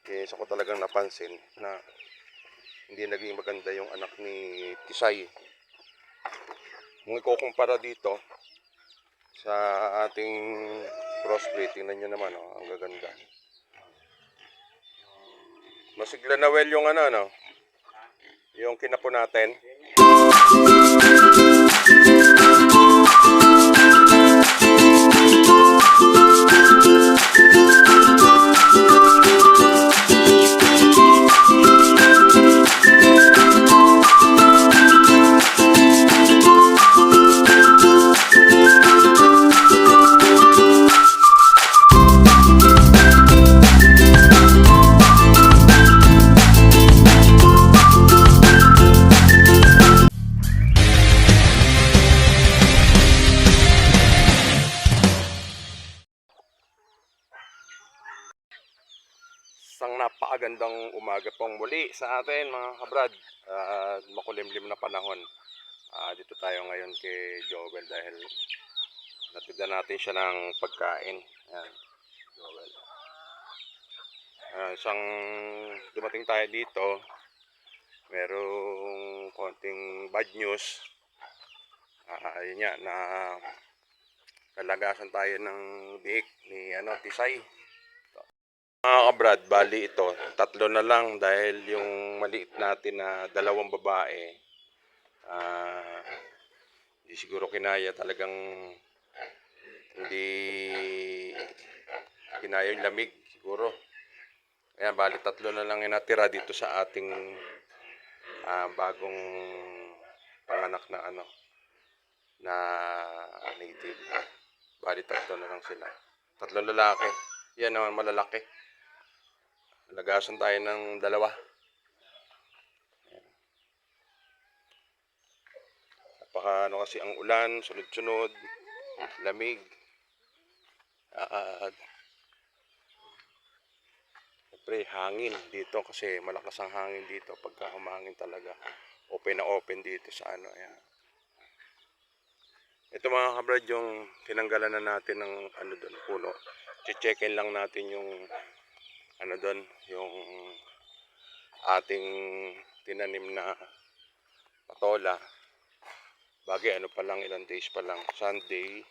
Isa ko talagang napansin na hindi naging maganda yung anak ni Tisay. Kung ikukumpara dito sa ating crossbreed, tingnan nyo naman, oh, ang gaganda. Masigla na well yung yung kinapo natin. Isang napakagandang umaga pong muli sa atin mga kabrad. Makulimlim na panahon. Dito tayo ngayon kay Joel dahil natibdan natin siya ng pagkain. Ayan, Joel. Isang dumating tayo dito, merong konting bad news. Ayun nga, na kalagasan tayo ng bihik ni Tisay. Mga kabrad, bali ito, 3 na lang dahil yung maliit natin na 2 babae, hindi siguro kinaya, talagang hindi kinaya yung lamig siguro. Ayan, bali 3 na lang yung natira dito sa ating bagong panganak na na native. Bali 3 na lang sila. 3 lalaki. Yan naman malalaki. Lagasan tayo ng 2. Napaka kasi ang ulan, sunod-sunod, lamig. Siyempre hangin dito kasi malakas ang hangin dito pagka humangin talaga. Open na open dito sa ayan. Ito mga kabrad, yung tinanggalan na natin ng doon, puno. Che-checkin lang natin yung doon, yung ating tinanim na patola. Bagay pa lang, ilang days pa lang. Sunday,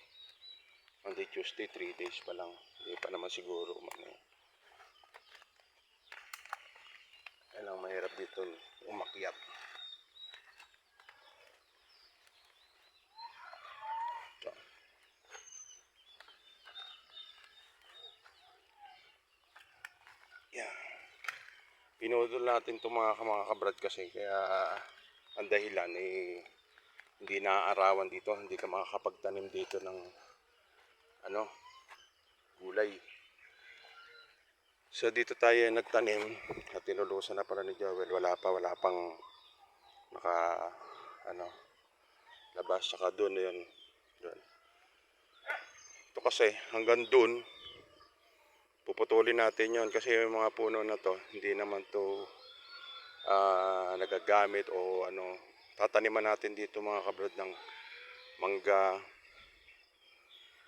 Monday, Tuesday, 3 days pa lang. Hindi pa naman siguro lang mahirap dito umakyat. Yeah. Pinudol natin itong mga kabrad kasi kaya ang dahilan hindi naaarawan dito, hindi ka makakapagtanim dito ng gulay. So dito tayo nagtanim at tinulusan na pala ni Joel. Wala pang labas, saka doon yun. Ito kasi hanggang doon puputulin natin yon kasi yung mga puno na to hindi naman to nagagamit o tataniman natin dito mga kabrad ng mangga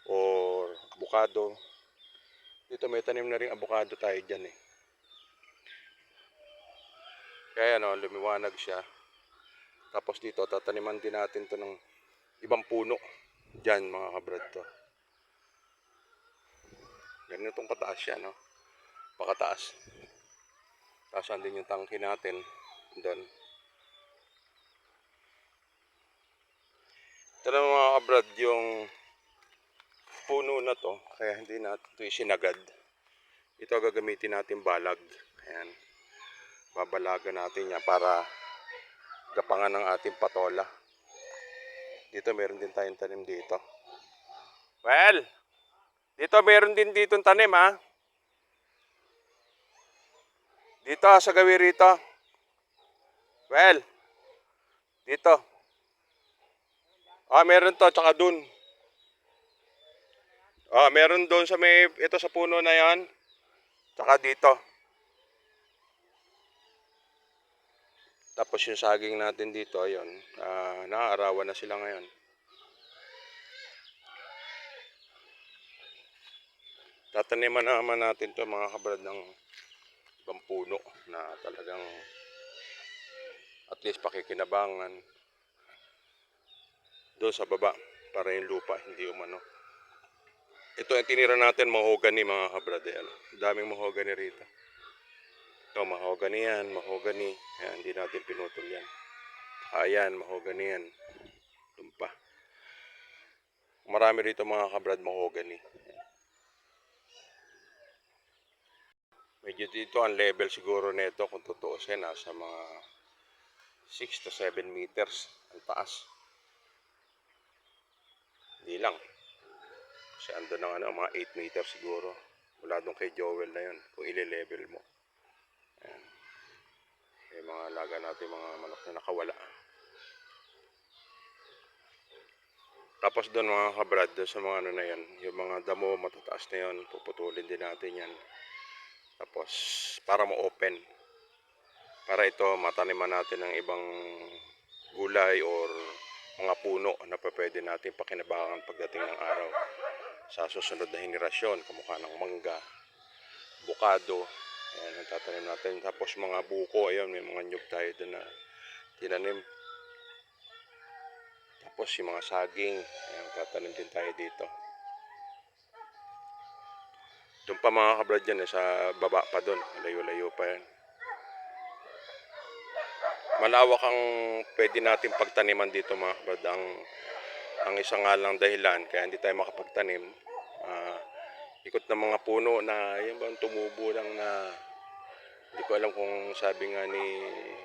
or abukado. Dito may tanim na rin abukado tayo dyan kaya lumiwanag siya. Tapos dito tataniman din natin to ng ibang puno dyan mga kabrad to. Ganitong kataas siya pakataas. Tapos andin yung tangke natin doon. Ito na mga kabrad yung puno na to, kaya hindi natin ito isinagad. Ito gagamitin natin balag. Ayan, babalagan natin yan para gapangan ng ating patola. Dito meron din tayong tanim dito. Well, dito meron din ditong tanim dito sa gawi rito. Well, dito. Meron to, tsaka dun. Meron doon sa ito sa puno na yan. Tsaka dito. Tapos yung saging natin dito, ayun. Naaarawan na sila ngayon. Tataniman naman natin to mga kabrad ng ibang puno na talagang at least pakikinabangan doon sa baba para yung lupa hindi umano. Ito yung tinira natin, mahogany mga kabrad. Ano. Daming mahogany rito. Ito, mahogany yan, mahogany. Ayan, hindi natin pinutol yan. Ayan, mahogany yan. Tumpa. Marami rito mga kabrad, mahogany. Medyo dito ang level siguro nito kung tutuusin nasa mga 6 to 7 meters ang taas. Hindi lang. Kasi ando ng mga 8 meters siguro. Mula doon kay Joel na yun, kung ile-level mo. Ayan. May mga alaga natin, mga manok na nakawala. Tapos doon mga kabrad, doon sa mga na yan, yung mga damo matataas na yun, puputulin din natin yan. Tapos para ma-open. Para ito mataniman natin ng ibang gulay or mga puno na pwede natin pakinabangan pagdating ng araw. Sa susunod na henerasyon, kamukha ng mangga, bukado, ayan ang tatanim natin. Tapos mga buko, ayun, may mga nyug tayo doon na tinanim. Tapos yung mga saging, ayan, tatanim din tayo dito. Doon pa mga kabrad yan, sa baba pa doon, layo-layo pa yan. Malawak ang pwede natin pagtaniman dito mga kabrad. Ang isa nga lang dahilan, kaya hindi tayo makapagtanim, ikot ng mga puno na yun bang tumubo lang na hindi ko alam kung sabi nga ni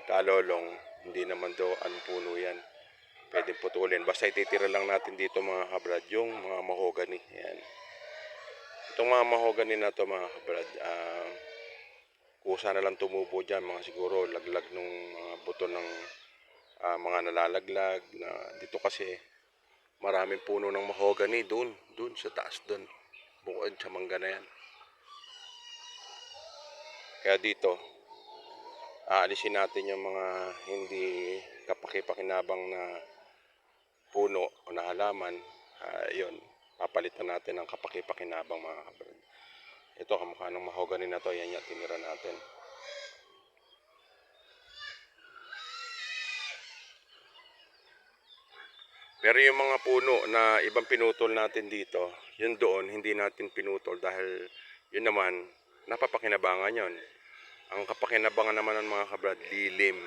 Kalolong, hindi naman daw ang puno yan. Pwede putulin. Basta ititira lang natin dito mga kabrad yung mga mahogany. Yan. Itong mga mahogany na to mga kabrad, kusa na lang tumubo dyan. Mga siguro laglag nung mga buto ng mga nalalaglag. Na dito kasi maraming puno ng mahogany doon sa taas doon. Bukod sa mangga na yan. Kaya dito, aalisin natin yung mga hindi kapaki-pakinabang na puno o na halaman. Yun, papalitan natin ng kapaki-pakinabang mga kabrad. Ito, kamukha ng mahogany na to, yan yung tinira natin. Pero yung mga puno na ibang pinutol natin dito, yun doon, hindi natin pinutol dahil yun naman, napapakinabangan yun. Ang kapakinabangan naman ng mga kabrad, lilim.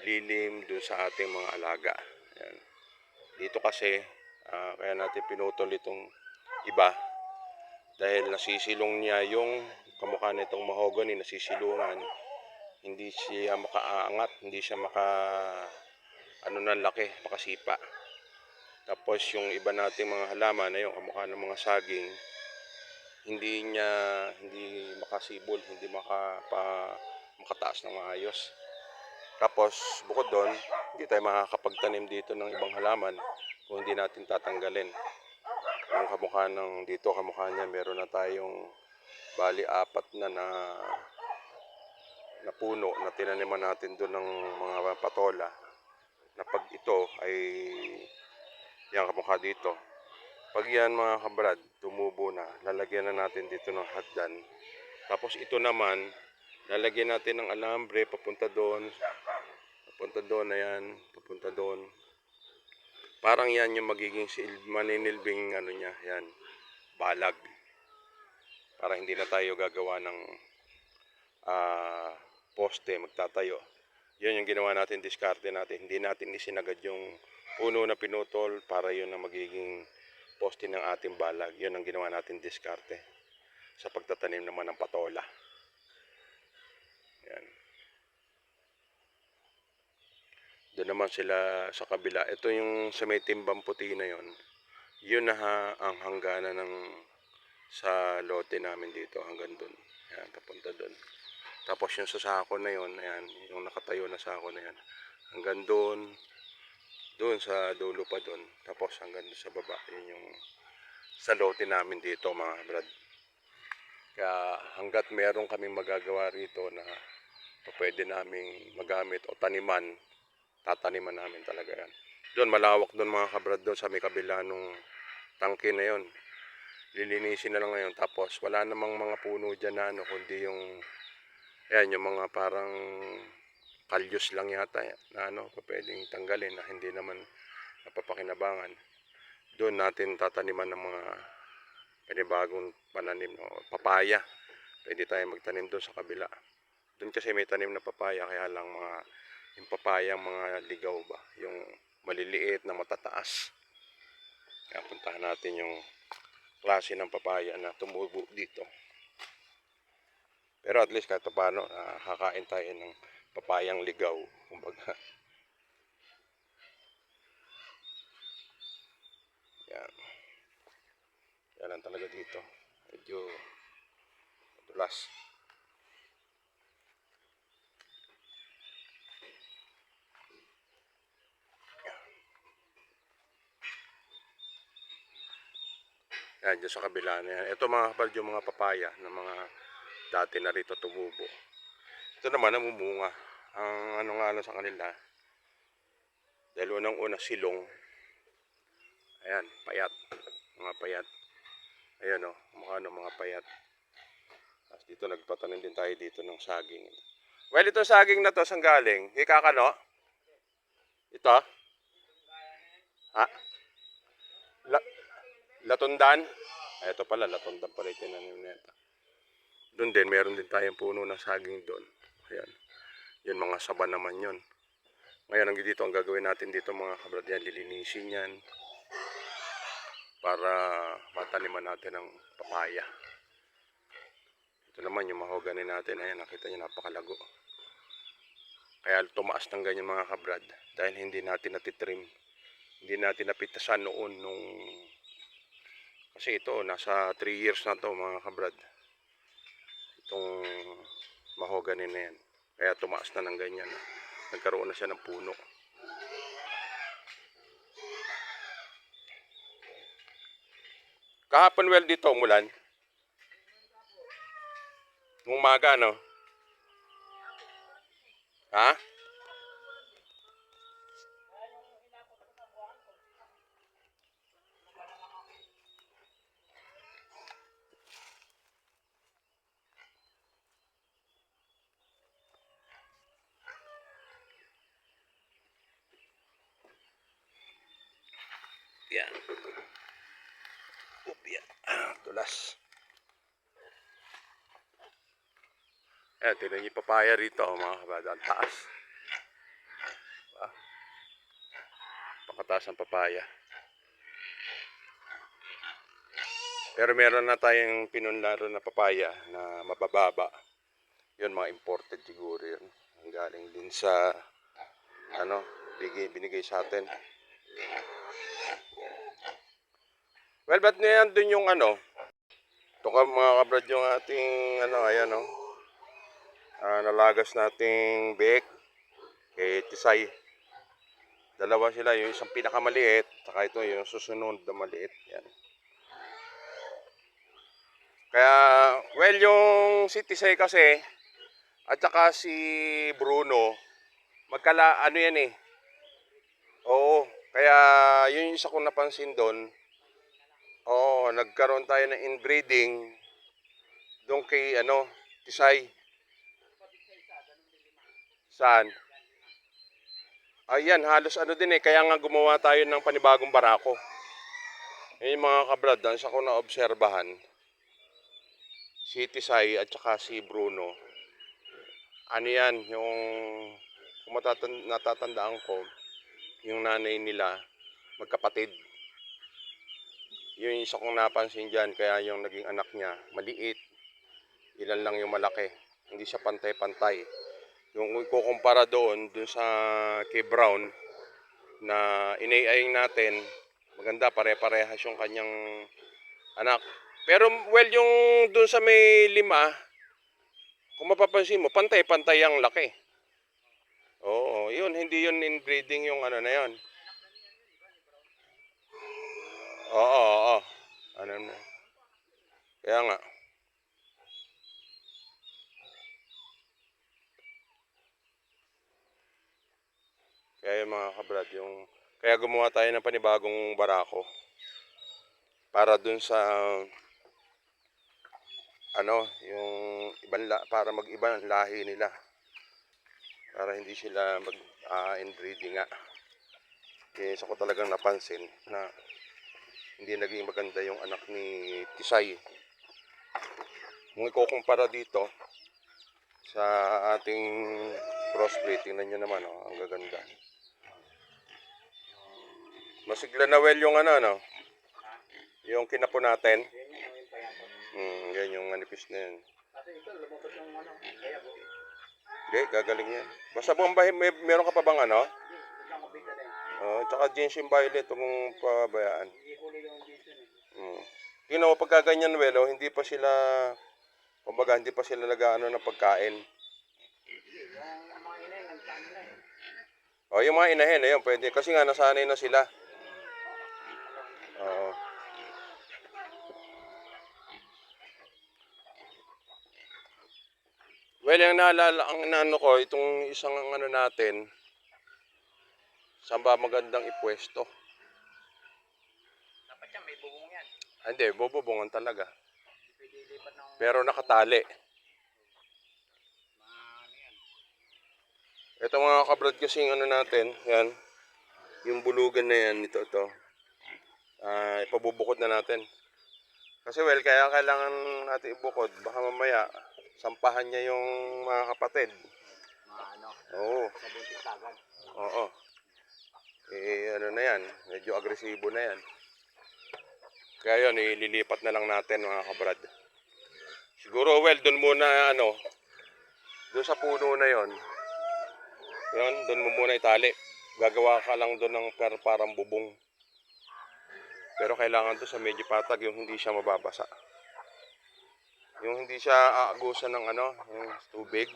Lilim dun sa ating mga alaga. Yan. Dito kasi, kaya natin pinutol itong iba. Dahil nasisilong niya yung kamukha nitong mahogany, nasisilungan. Hindi siya makaaangat, hindi siya laki, makasipa. Tapos yung iba nating mga halaman na yung kamukha ng mga saging, hindi makasibol, hindi makataas ng maayos. Tapos bukod doon, hindi tayo makakapagtanim dito ng ibang halaman kung hindi natin tatanggalin. Yung kamukha ng dito, kamukha niya, meron na tayong bali 4 na puno na tinaniman natin doon ng mga patola. Na pag ito ay yan kamukha dito. Pag yan mga kabrad, tumubo na, lalagyan na natin dito ng hagdan. Tapos ito naman, lalagyan natin ng alambre, papunta doon na yan, papunta doon. Parang yan yung magiging maninilbing niya, yan, balag. Para hindi na tayo gagawa ng poste, magtatayo. Yun yung ginawa natin, diskarte natin. Hindi natin isinagad yung puno na pinutol para yun ang magiging poste ng ating balag. Yun ang ginawa natin, diskarte. Sa pagtatanim naman ng patola. Yan. Doon naman sila sa kabila. Ito yung sa may timbang puti na yon. Yun na ang hangganan sa lote namin dito hanggang doon. Yan, papunta doon. Tapos yung sa sako na yon, ayan, yung nakatayo na sako na yan. Hanggang doon sa dulo pa doon. Tapos hanggang doon sa baba. Yun yung sa lote namin dito mga brad. Kaya hanggat meron kaming magagawa rito na pwede naming magamit o taniman, tataniman namin talaga yan. Doon malawak doon mga kabrad doon sa may kabila nung tangke na yon. Lilinisin na lang ngayon. Tapos wala namang mga puno dyan na kundi yung Ayan, yung mga parang kalyos lang yata na ano, pwedeng tanggalin na hindi naman napapakinabangan. Doon natin tataniman ng mga panibagong pananim, no? Papaya. Pwede tayo magtanim doon sa kabila. Doon kasi may tanim na papaya, kaya lang mga yung papaya, mga ligaw ba, yung maliliit na matataas. Kaya puntahan natin yung klase ng papaya na tumubo dito. Pero at least kahit paano, nakakain tayo ng papayang ligaw. Kumbaga, yan. Yan lang talaga dito. Medyo madulas. Yan, dyan sa kabila na yan. Ito mga kapal yung mga papaya na mga dati na rito tumubo. Ito naman namumunga. Ang ano nga lang sa kanila, dahil unang-una silong. Ayan, payat. Mga payat. Ayan o, mga payat. Tapos dito nagpatanim din tayo dito ng saging. Well, ito saging na to, saan galing? Ikakano? Ito? Ha? La Latundan? Ay, ito pala, latundan pala yung tinanim nito. Doon din, meron din tayong puno ng saging doon. Ayan. Yun, mga saba naman yun. Ngayon, ang dito, ang gagawin natin dito mga kabrad yan, lilinisin yan para mataniman natin ng papaya. Ito naman yung mahogany natin. Ayan, nakita nyo, napakalago. Kaya tumaas ng ganyan mga kabrad dahil hindi natin natitrim. Hindi natin napitasan noon nung... Kasi ito, nasa 3 years na to mga kabrad. Itong mahogany na yan. Kaya tumaas na ng ganyan. Nagkaroon na siya ng puno. Kahapon well dito umulan. Nung umaga, no? Ha? Yan. Yan. Tulas. Ayan, tignan niyo yung papaya rito mga kabada. Ang taas. Pakataas ng papaya. Pero meron na tayong pinunlaro na papaya na mabababa. Yun, mga imported siguro yun. Ang galing din sa ano, binigay sa atin. Well, ba't ngayon dun yung ano? Ito ka mga kabrad yung ating ano, ayan o. Nalagas nating bake kay Tisay. Dalawa sila, yung isang pinakamaliit, saka ito yung susunod na maliit. Yan. Kaya, well, yung si Tisay kasi, at saka si Bruno, ano yan eh. Oo, kaya yun yung isa kong napansin doon. Oo, nagkaroon tayo ng inbreeding doon kay ano, Tisay. Saan? Ayan, halos ano din eh, kaya nga gumawa tayo ng panibagong barako. Yung mga kabrad, ang isa ko na obserbahan, si Tisay at saka si Bruno, ano yan, yung kung natatandaan ko, yung nanay nila, magkapatid. Yun yung isa kong napansin dyan, kaya yung naging anak niya, maliit. Ilan lang yung malaki. Hindi siya pantay-pantay. Yung ikukumpara doon sa kay Brown, na inaiaying natin, maganda, pare-parehas yung kanyang anak. Pero well, yung doon sa may 5, kung mapapansin mo, pantay-pantay ang laki. Oo, yun, hindi yun inbreeding yung ano na yun. Oo, oo. Ano na. Kaya nga. Kaya yung mga kabrad, kaya gumawa tayo ng panibagong barako. Para dun sa yung para mag-iba ang lahi nila. Para hindi sila inbreeding nga. Kaya ko talagang napansin na hindi naging maganda yung anak ni Tisay. Kung ikukumpara dito sa ating crossbreed, tingnan nyo naman, ang gaganda. Masigla na well yung yung kinapo natin. Yan yung manipis na yan. Okay, gagaling yan. Basta Bombay, meron ka pa bang tsaka jeans yung violet, kung pabayaan. Tingnan mo, pagka ganyan, well, hindi pa sila nag-ano ng pagkain. Yung mga inahin, ayun, pwede. Kasi nga, nasanay na sila. Oo. Well, yung naalala, ang ko, itong isang natin, saan ba magandang ipwesto? Dapat yan, may bubong yan. Hindi, bububungan talaga. Pero nakatali. Ito mga kabrad kasing natin, yan. Yung bulugan na yan, ito. Ipabubukod na natin. Kasi well, kaya kailangan natin ibukod. Baka mamaya, sampahan niya yung mga kapatid. Oo. Sa buntis agad. Oo. Na yan, medyo agresibo na yan. Kaya yun, ililipat na lang natin mga kabrad. Siguro well, doon muna doon sa puno na yon. Yun, doon mo muna itali. Gagawa ka lang doon ng parang bubong. Pero kailangan to sa medyo patag, yung hindi siya mababasa. Yung hindi siya aagusan ng yung tubig.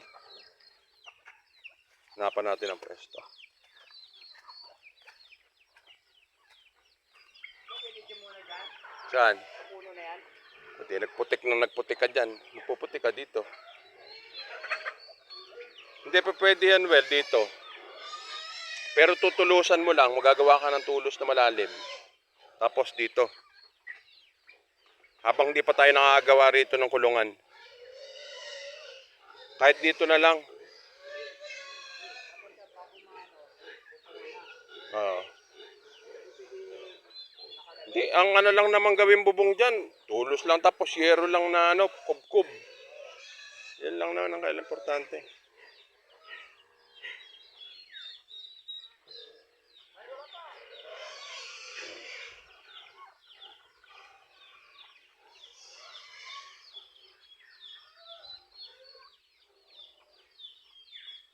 Hanapan natin ang pwesto. Saan? Puno na yan. Pati nagputik ka dyan. Magpuputik ka dito. Hindi pa pwede yan, well, dito. Pero tutulusan mo lang, magagawa ka ng tulos na malalim. Tapos dito. Habang hindi pa tayo nakagawa rito ng kulungan. Kahit dito na lang. Hindi, ang lang naman gawin bubong dyan. Tulos lang tapos yero lang na kubkub. Yan lang naman ang kailang importante.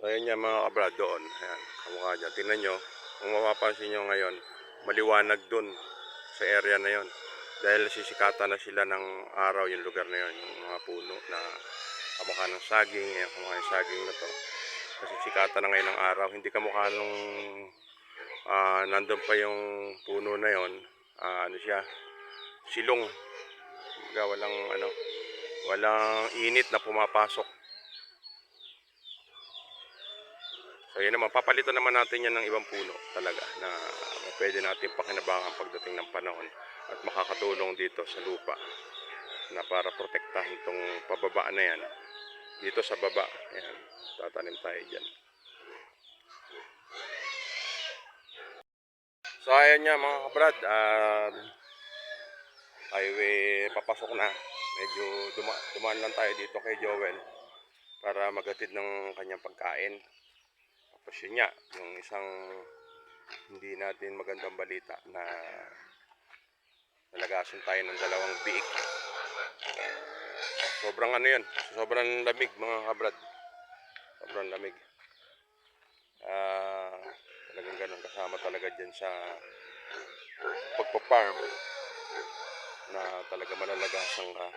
Ayan niya mga kabrad doon. Ayan, kamukha dyan. Tingnan nyo, kung mapapansin nyo ngayon, maliwanag doon sa area na yon. Dahil sisikatan na sila ng araw yung lugar na yon. Yung mga puno na kamukha ng saging. Ayan, kamukha yung saging na to. Kasi sikatan na ngayon ng araw. Hindi kamukha nung nandun pa yung puno na yon. Siya, silong. Walang init na pumapasok. So yun naman, papalitan naman natin yan ng ibang puno talaga na pwede natin pakinabangan pagdating ng panahon at makakatulong dito sa lupa na para protektahan itong pababa na yan. Dito sa baba, ayan, tatanim tayo dyan. So ayan nga mga kabrad, papasok na. Medyo dumaan lang tayo dito kay Joel para magatid ng kanyang pagkain. Tapos yun nga, yung isang hindi natin magandang balita na nalagasan tayo ng 2 biik. Sobrang sobrang lamig mga kabrad. Sobrang lamig. Talagang ganun, kasama talaga dyan sa pagpaparm na talaga malalagasan ka.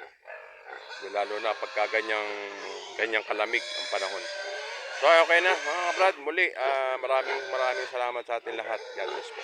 Lalo na pagka ganyang kalamig ang panahon. So okay na mga kabrad, muli maraming salamat sa atin lahat. God bless po.